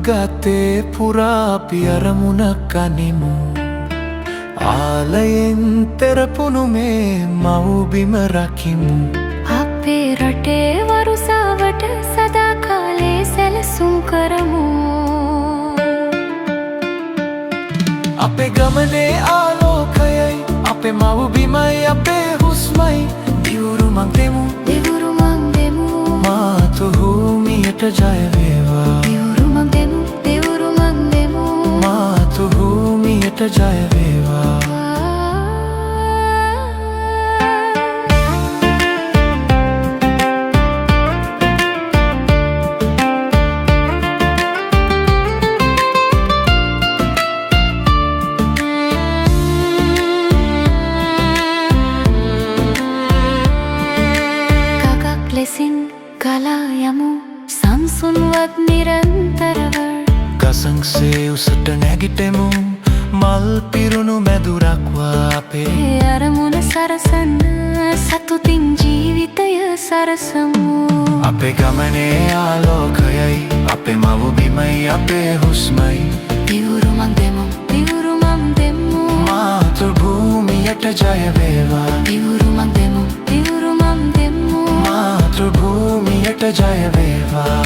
ගතේ පුරා අපි අරමුණක් අනිමු ආලයෙන් තෙරපුණු මේ මව්බිම රකිමු අපේ රටේ වරුසාවට සදාකාලේ සැලසුම් කරමු අපේ ගමනේ ආලෝකයයි අපේ මව්බිමයි අපේ හුස්මයි දිවුරුමක් දෙමු මාතෘ භූමියට ජය වේවා දිවුරුමක් දෙමු මාතෘ භූමියට ජය වේවා ලෙසින් ගලා යමු සංසුන්වත් නිරන්තරව ගසන්සේ උසට නැගිටෙමු මල් පිරුණු මැදුරක්වා අපේ අරමුණ සරසන්න සතුටින් ජීවිතය සරසමු අපේ ගමනේ ආලෝකයයි අපේ මව්බිමයි අපේ හුස්මයි දිවුරුමක් දෙමු මාතෘ භූමියට ජය වේවා දිවුරුමක් දෙමු මාතෘ භූමියට ජය වේවා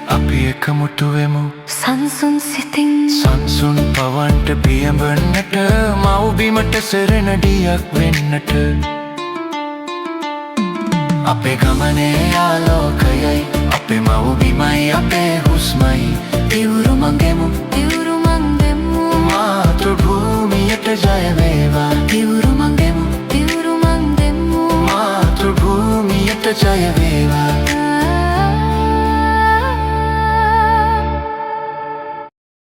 අපි එකමුතු වෙමු සංසුන් සිතින් සංසුන් පවන්ට පියඹන්නට මව්බිමට සෙරණඩියක් වෙන්නට අපේ ගමනේ ආලෝකයයි අපේ මව්බිමයි අපේ හුස්මයි දිවුරුමක් දෙමු මාතෘ භූමියට ජය වේවා දිවුරුමක් දෙමු මාතෘ භූමියට ජය වේවා